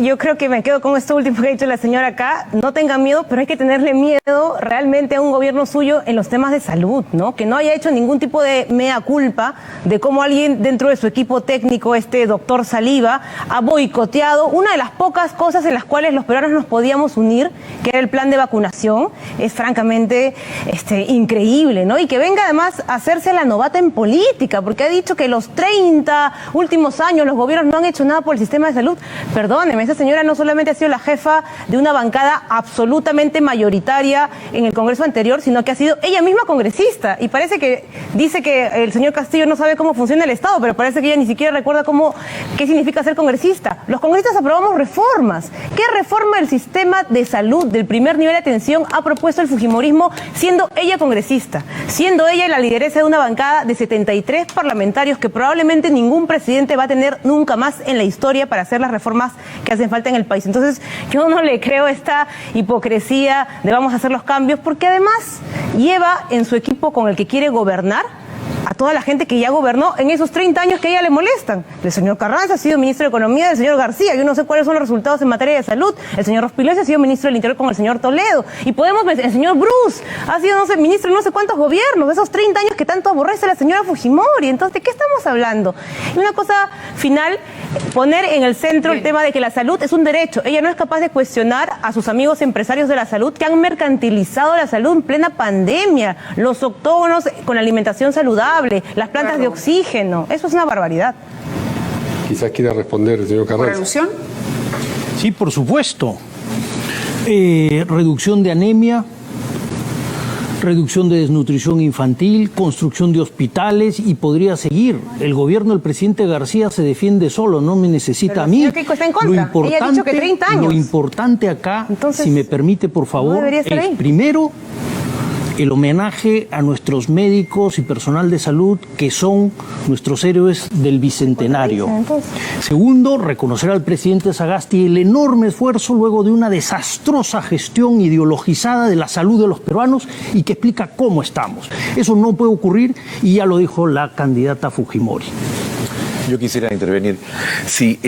Yo creo que me quedo con esto último que ha dicho la señora acá. No tengan miedo, pero hay que tenerle miedo realmente a un gobierno suyo en los temas de salud, ¿no? Que no haya hecho ningún tipo de mea culpa de cómo alguien dentro de su equipo técnico, este doctor Saliba, ha boicoteado una de las pocas cosas en las cuales los peruanos nos podíamos unir, que era el plan de vacunación. Es francamente increíble, ¿no? Y que venga además a hacerse la novata en política, porque ha dicho que los 30 últimos años los gobiernos no han hecho nada por el sistema de salud. Perdóneme, esa señora no solamente ha sido la jefa de una bancada absolutamente mayoritaria en el Congreso anterior, sino que ha sido ella misma congresista. Y parece que dice que el señor Castillo no sabe cómo funciona el Estado, pero parece que ella ni siquiera recuerda qué significa ser congresista. Los congresistas aprobamos reformas. ¿Qué reforma del sistema de salud del primer nivel de atención ha propuesto el fujimorismo siendo ella congresista? Siendo ella la lideresa de una bancada de 73 parlamentarios que probablemente ningún presidente va a tener nunca más en la historia para hacer las reformas que hacen falta en el país. Entonces, yo no le creo esta hipocresía de vamos a hacer los cambios, porque además lleva en su equipo con el que quiere gobernar a toda la gente que ya gobernó en esos 30 años que a ella le molestan. El señor Carranza ha sido ministro de Economía del señor García. Yo no sé cuáles son los resultados en materia de salud. El señor Rospigliosi ha sido ministro del Interior con el señor Toledo. Y podemos ver, el señor Bruce ha sido, no sé, ministro de no sé cuántos gobiernos, de esos 30 años que tanto aborrece la señora Fujimori. Entonces, ¿de qué estamos hablando? Y una cosa final, poner en el centro el tema de que la salud es un derecho. Ella no es capaz de cuestionar a sus amigos empresarios de la salud que han mercantilizado la salud en plena pandemia. Los octógonos con alimentación saludable, las plantas de oxígeno. Eso es una barbaridad. Quizás quiera responder el señor Carranza. ¿Reducción? Sí, por supuesto. Reducción de anemia, reducción de desnutrición infantil, construcción de hospitales y podría seguir. El gobierno del presidente García se defiende solo, no me necesita a mí. Está en contra. Ella ha dicho que 30 años. Lo importante acá, entonces, si me permite, por favor, es primero el homenaje a nuestros médicos y personal de salud que son nuestros héroes del Bicentenario. Segundo, reconocer al presidente Sagasti el enorme esfuerzo luego de una desastrosa gestión ideologizada de la salud de los peruanos y que explica cómo estamos. Eso no puede ocurrir y ya lo dijo la candidata Fujimori. Yo quisiera intervenir. Sí,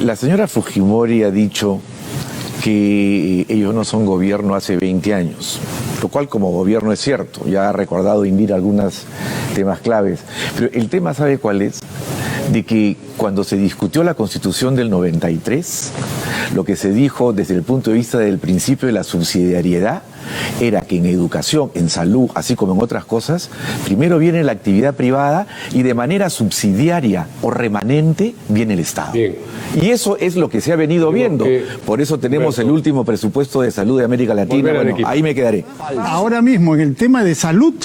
la señora Fujimori ha dicho que ellos no son gobierno hace 20 años, lo cual como gobierno es cierto, ya ha recordado Indira algunos temas claves, pero el tema, ¿sabe cuál es? De que cuando se discutió la Constitución del 93, lo que se dijo desde el punto de vista del principio de la subsidiariedad era que en educación, en salud, así como en otras cosas, primero viene la actividad privada y de manera subsidiaria o remanente viene el Estado. Bien. Y eso es lo que se ha venido viendo. Por eso tenemos el último presupuesto de salud de América Latina. Bueno, ahí me quedaré. Ahora mismo, en el tema de salud,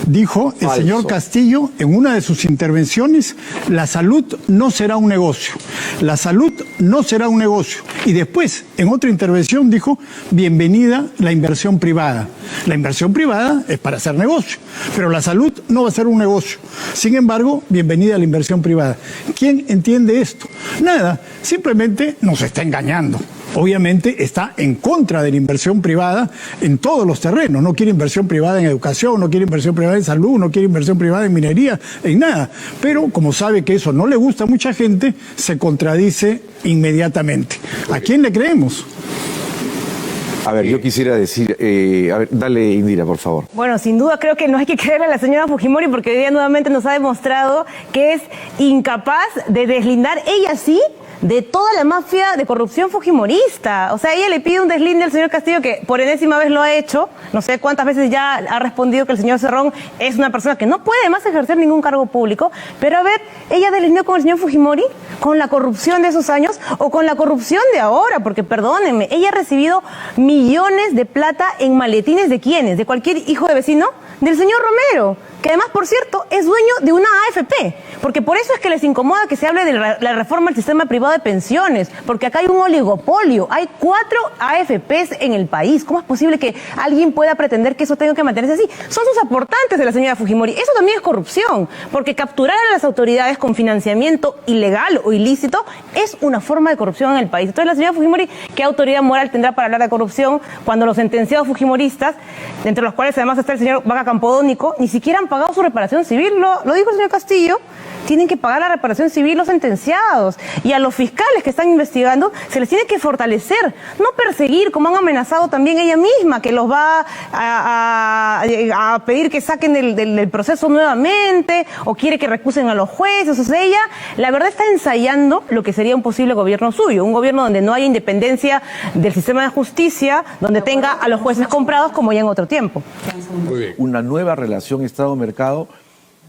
dijo el señor Castillo en una de sus intervenciones, la salud no será un negocio. La salud no será un negocio. Y después, en otra intervención, dijo, bienvenida la inversión privada. La inversión privada es para hacer negocio, pero la salud no va a ser un negocio. Sin embargo, bienvenida a la inversión privada. ¿Quién entiende esto? Nada, simplemente nos está engañando. Obviamente está en contra de la inversión privada en todos los terrenos. No quiere inversión privada en educación, no quiere inversión privada en salud, no quiere inversión privada en minería, en nada. Pero como sabe que eso no le gusta a mucha gente, se contradice inmediatamente. ¿A quién le creemos? A ver, yo quisiera decir, a ver, dale Indira, por favor. Bueno, sin duda creo que no hay que creerle a la señora Fujimori porque hoy día nuevamente nos ha demostrado que es incapaz de deslindar, ella sí, de toda la mafia de corrupción fujimorista. O sea, ella le pide un deslinde al señor Castillo que por enésima vez lo ha hecho. No sé cuántas veces ya ha respondido que el señor Cerrón es una persona que no puede más ejercer ningún cargo público. Pero a ver, ella deslindó con el señor Fujimori, con la corrupción de esos años o con la corrupción de ahora, porque perdónenme, ella ha recibido millones de plata en maletines ¿de quiénes? ¿De cualquier hijo de vecino? Del señor Romero, que además, por cierto, es dueño de una AFP, porque por eso es que les incomoda que se hable de la reforma del sistema privado de pensiones, porque acá hay un oligopolio, hay 4 AFPs en el país. ¿Cómo es posible que alguien pueda pretender que eso tenga que mantenerse así? Son sus aportantes de la señora Fujimori. Eso también es corrupción, porque capturar a las autoridades con financiamiento ilegal o ilícito es una forma de corrupción en el país. Entonces la señora Fujimori, ¿qué autoridad moral tendrá para hablar de corrupción cuando los sentenciados fujimoristas, entre los cuales además está el señor Vaca Campodónico, ni siquiera han pagado su reparación civil? Lo dijo el señor Castillo, tienen que pagar la reparación civil los sentenciados. Y a los fiscales que están investigando se les tiene que fortalecer, no perseguir, como han amenazado también ella misma, que los va a pedir que saquen del proceso nuevamente, o quiere que recusen a los jueces. O sea, ella, la verdad, está ensayando lo que sería un posible gobierno suyo, un gobierno donde no haya independencia del sistema de justicia, donde tenga a los jueces comprados como ya en otro tiempo. Muy bien. Una nueva relación Estado-mercado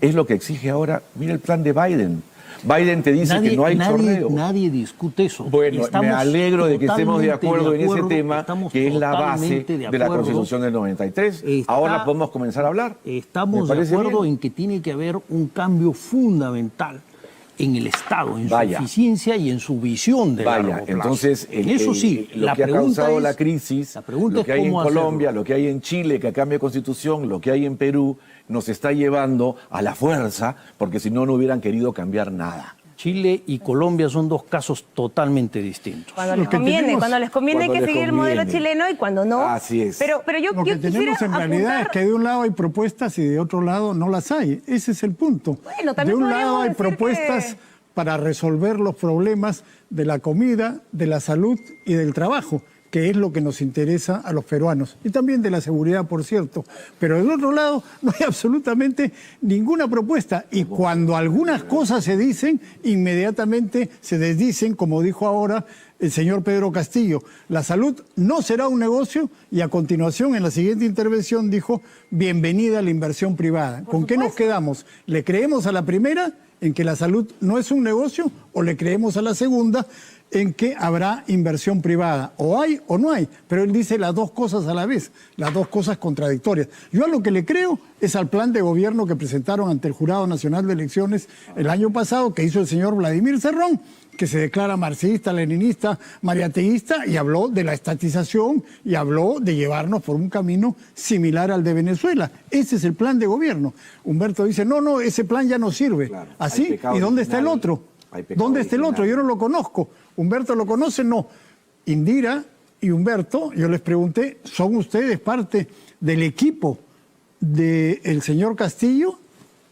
es lo que exige ahora. Mira el plan de Biden. Biden te dice que no hay chorreo. Nadie discute eso. Bueno, me alegro de que estemos de acuerdo en ese tema, que es la base de la Constitución del 93. Ahora podemos comenzar a hablar. Estamos de acuerdo en que tiene que haber un cambio fundamental en el Estado, en su eficiencia y en su visión de largo plazo. Entonces, eso sí, lo que ha causado la crisis, lo que hay en Colombia, lo que hay en Chile, que cambia de constitución, lo que hay en Perú, nos está llevando a la fuerza, porque si no, no hubieran querido cambiar nada. Chile y Colombia son dos casos totalmente distintos. Cuando les conviene hay que seguir el modelo chileno, y cuando no. Así es. Pero lo que tenemos en realidad es que de un lado hay propuestas y de otro lado no las hay. Ese es el punto. Bueno, también de un lado hay propuestas para resolver los problemas de la comida, de la salud y del trabajo, que es lo que nos interesa a los peruanos, y también de la seguridad, por cierto. Pero del otro lado no hay absolutamente ninguna propuesta, y cuando algunas cosas se dicen, inmediatamente se desdicen, como dijo ahora el señor Pedro Castillo. La salud no será un negocio, y a continuación, en la siguiente intervención, dijo, bienvenida a la inversión privada. ¿Con qué nos quedamos? ¿Le creemos a la primera, en que la salud no es un negocio, o le creemos a la segunda, en que habrá inversión privada? O hay o no hay, pero él dice las dos cosas a la vez, las dos cosas contradictorias. Yo a lo que le creo es al plan de gobierno que presentaron ante el Jurado Nacional de Elecciones el año pasado, que hizo el señor Vladimir Cerrón, que se declara marxista, leninista, mariateísta, y habló de la estatización y habló de llevarnos por un camino similar al de Venezuela. Ese es el plan de gobierno. Humberto dice, no, ese plan ya no sirve. Claro, ¿así? ¿Y dónde está el otro? ¿Dónde está el otro? Yo no lo conozco. ¿Humberto lo conoce? No. Indira y Humberto, yo les pregunté, ¿son ustedes parte del equipo del señor Castillo?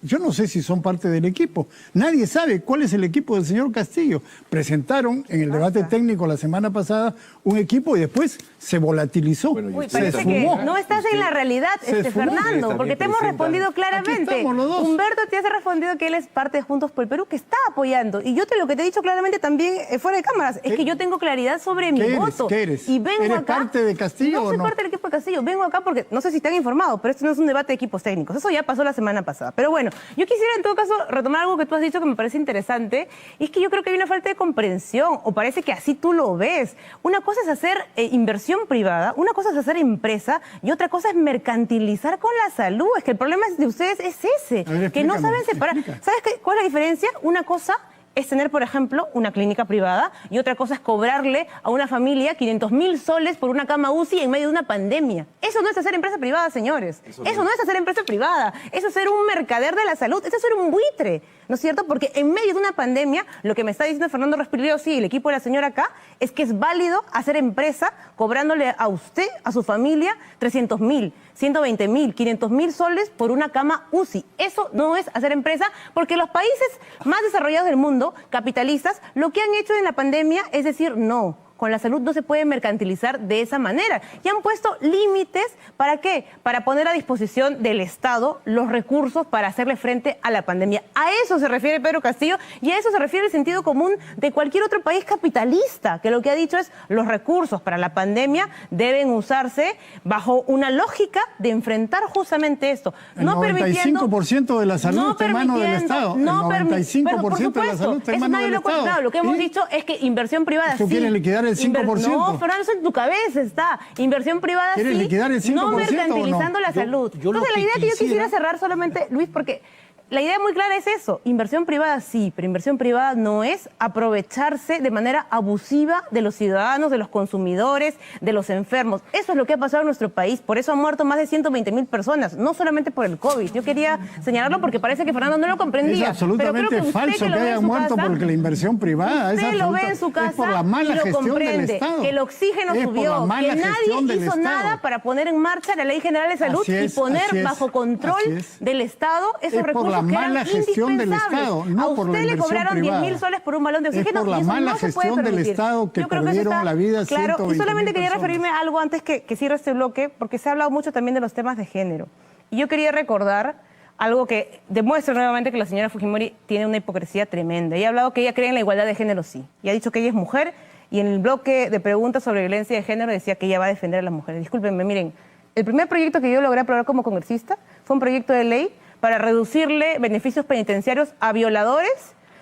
Yo no sé si son parte del equipo. Nadie sabe cuál es el equipo del señor Castillo. Presentaron en el debate técnico la semana pasada un equipo y después se volatilizó. Parece que no estás en la realidad, Fernando, porque te hemos respondido claramente. Humberto te has respondido que él es parte de Juntos por el Perú, que está apoyando. Y yo lo que te he dicho claramente también fuera de cámaras es que yo tengo claridad sobre mi voto. ¿Qué eres? Y vengo ¿Eres acá, parte de Castillo o no? No soy parte del equipo de Castillo. Vengo acá porque no sé si están informados, pero esto no es un debate de equipos técnicos. Eso ya pasó la semana pasada. Pero bueno, yo quisiera en todo caso retomar algo que tú has dicho que me parece interesante, y es que yo creo que hay una falta de comprensión, o parece que así tú lo ves. Una cosa es hacer inversión privada, una cosa es hacer empresa, y otra cosa es mercantilizar con la salud. Es que el problema de ustedes es ese, que no saben separar. ¿Sabes cuál es la diferencia? Una cosa es tener, por ejemplo, una clínica privada, y otra cosa es cobrarle a una familia 500.000 soles por una cama UCI en medio de una pandemia. Eso no es hacer empresa privada, señores. Eso no es hacer empresa privada. Eso es ser un mercader de la salud. Eso es ser un buitre, ¿no es cierto? Porque en medio de una pandemia, lo que me está diciendo Fernando Respiriosi y el equipo de la señora acá es que es válido hacer empresa cobrándole a usted, a su familia, 300.000, 120.000, 500.000 soles por una cama UCI. Eso no es hacer empresa, porque los países más desarrollados del mundo, capitalistas, lo que han hecho en la pandemia es decir, no, con la salud no se puede mercantilizar de esa manera. Y han puesto límites, ¿para qué? Para poner a disposición del Estado los recursos para hacerle frente a la pandemia. A eso se refiere Pedro Castillo, y a eso se refiere el sentido común de cualquier otro país capitalista, que lo que ha dicho es los recursos para la pandemia deben usarse bajo una lógica de enfrentar justamente esto. El 95% de la salud está en manos del Estado. El 95% de la salud está en manos del Estado. Lo que hemos dicho es que inversión privada sí. ¿Quieren liquidar el 5%? No, Fernando, eso en tu cabeza está. Inversión privada sí, liquidar el 5% no mercantilizando o no? la salud. Entonces la idea que yo quisiera cerrar solamente, Luis, porque la idea muy clara es eso. Inversión privada sí, pero inversión privada no es aprovecharse de manera abusiva de los ciudadanos, de los consumidores, de los enfermos. Eso es lo que ha pasado en nuestro país. Por eso han muerto más de 120.000 personas, no solamente por el COVID. Yo quería señalarlo porque parece que Fernando no lo comprendía. Es absolutamente falso que hayan muerto porque la inversión privada usted lo ve en su casa, es por la mala gestión del Estado. Que el oxígeno subió, que nadie hizo nada para poner en marcha la Ley General de Salud y poner bajo control del Estado esos recursos la mala gestión del Estado, no por la inversión privada. A usted le cobraron 10.000 soles por un balón de oxígeno. Es por la mala gestión del Estado que perdieron la vida. Claro, y solamente quería referirme a algo antes que cierre este bloque, porque se ha hablado mucho también de los temas de género. Y yo quería recordar algo que demuestra nuevamente que la señora Fujimori tiene una hipocresía tremenda. Ella ha hablado que ella cree en la igualdad de género, sí. Y ha dicho que ella es mujer, y en el bloque de preguntas sobre violencia de género decía que ella va a defender a las mujeres. Discúlpenme, miren, el primer proyecto que yo logré aprobar como congresista fue un proyecto de ley para reducirle beneficios penitenciarios a violadores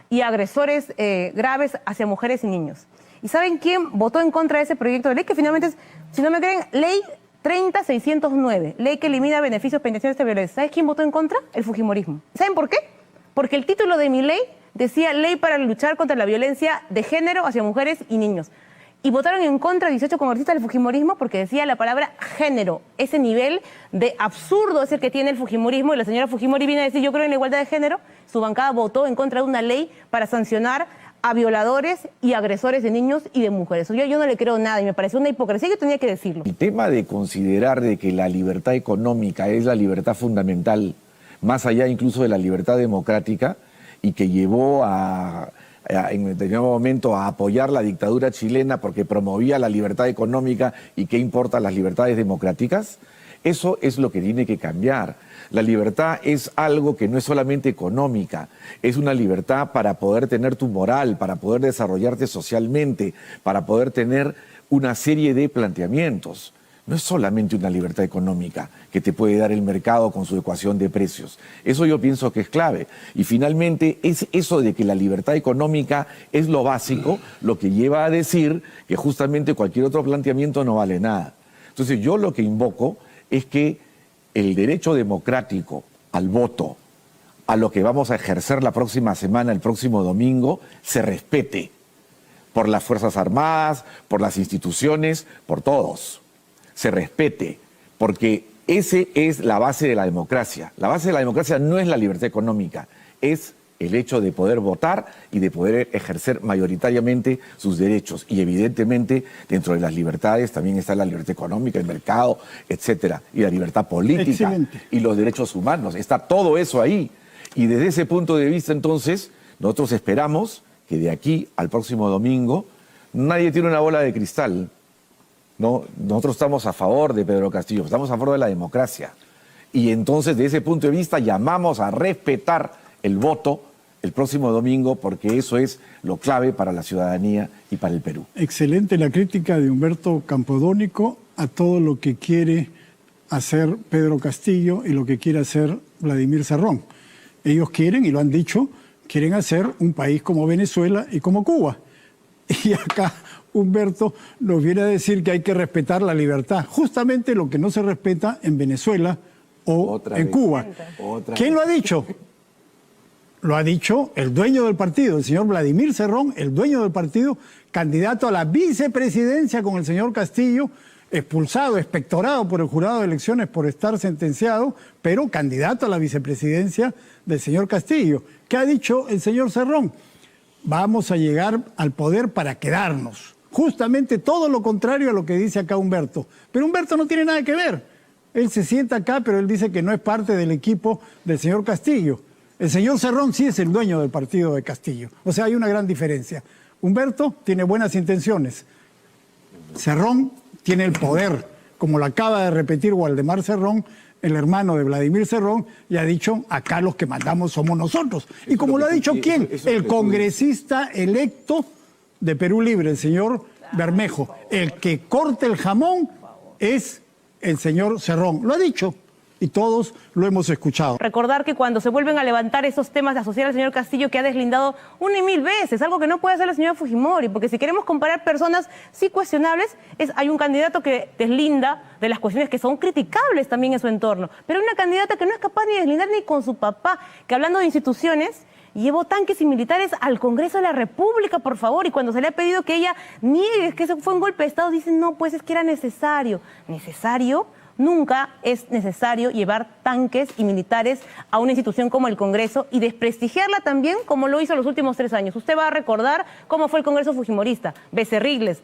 y agresores graves hacia mujeres y niños. ¿Y saben quién votó en contra de ese proyecto de ley? Que finalmente es, si no me creen, ley 30.609, ley que elimina beneficios penitenciarios de violencia. ¿Sabes quién votó en contra? El fujimorismo. ¿Saben por qué? Porque el título de mi ley decía Ley para luchar contra la violencia de género hacia mujeres y niños. Y votaron en contra 18 congresistas del fujimorismo porque decía la palabra género. Ese nivel de absurdo es el que tiene el fujimorismo, y la señora Fujimori viene a decir yo creo en la igualdad de género. Su bancada votó en contra de una ley para sancionar a violadores y agresores de niños y de mujeres. Yo no le creo nada y me parece una hipocresía, que tenía que decirlo. El tema de considerar de que la libertad económica es la libertad fundamental, más allá incluso de la libertad democrática, y que llevó en determinado momento a apoyar la dictadura chilena porque promovía la libertad económica y qué importan las libertades democráticas, eso es lo que tiene que cambiar. La libertad es algo que no es solamente económica, es una libertad para poder tener tu moral, para poder desarrollarte socialmente, para poder tener una serie de planteamientos. No es solamente una libertad económica que te puede dar el mercado con su ecuación de precios. Eso yo pienso que es clave. Y finalmente es eso de que la libertad económica es lo básico, lo que lleva a decir que justamente cualquier otro planteamiento no vale nada. Entonces yo lo que invoco es que el derecho democrático al voto, a lo que vamos a ejercer la próxima semana, el próximo domingo, se respete por las Fuerzas Armadas, por las instituciones, por todos. Se respete, porque esa es la base de la democracia. La base de la democracia no es la libertad económica, es el hecho de poder votar y de poder ejercer mayoritariamente sus derechos. Y evidentemente, dentro de las libertades también está la libertad económica, el mercado, etcétera, y la libertad política. Excelente. Y los derechos humanos. Está todo eso ahí. Y desde ese punto de vista, entonces, nosotros esperamos que de aquí al próximo domingo nadie tiene una bola de cristal. No, nosotros estamos a favor de Pedro Castillo, estamos a favor de la democracia. Y entonces, desde ese punto de vista, llamamos a respetar el voto el próximo domingo, porque eso es lo clave para la ciudadanía y para el Perú. Excelente la crítica de Humberto Campodónico a todo lo que quiere hacer Pedro Castillo y lo que quiere hacer Vladimir Cerrón. Ellos quieren, y lo han dicho, quieren hacer un país como Venezuela y como Cuba. Y acá Humberto nos viene a decir que hay que respetar la libertad, justamente lo que no se respeta en Venezuela o en Cuba. ¿Quién lo ha dicho? Lo ha dicho el dueño del partido, el señor Vladimir Cerrón, el dueño del partido, candidato a la vicepresidencia con el señor Castillo, expulsado, expectorado por el jurado de elecciones por estar sentenciado, pero candidato a la vicepresidencia del señor Castillo. ¿Qué ha dicho el señor Cerrón? Vamos a llegar al poder para quedarnos. Justamente todo lo contrario a lo que dice acá Humberto. Pero Humberto no tiene nada que ver. Él se sienta acá, pero él dice que no es parte del equipo del señor Castillo. El señor Cerrón sí es el dueño del partido de Castillo. O sea, hay una gran diferencia. Humberto tiene buenas intenciones. Cerrón tiene el poder, como lo acaba de repetir Waldemar Cerrón, el hermano de Vladimir Cerrón, y ha dicho, acá los que mandamos somos nosotros. Y como lo ha dicho, ¿quién? El congresista electo de Perú Libre, el señor Bermejo. El que corta el jamón es el señor Cerrón. Lo ha dicho. Y todos lo hemos escuchado. Recordar que cuando se vuelven a levantar esos temas de asociar al señor Castillo, que ha deslindado una y mil veces, algo que no puede hacer la señora Fujimori, porque si queremos comparar personas sí cuestionables, hay un candidato que deslinda de las cuestiones que son criticables también en su entorno, pero hay una candidata que no es capaz ni de deslindar ni con su papá, que hablando de instituciones, llevó tanques y militares al Congreso de la República, por favor, y cuando se le ha pedido que ella niegue que eso fue un golpe de Estado, dicen, no, pues es que era necesario. ¿Necesario? Nunca es necesario llevar tanques y militares a una institución como el Congreso y desprestigiarla también como lo hizo los últimos 3 años. Usted va a recordar cómo fue el Congreso fujimorista, becerriles.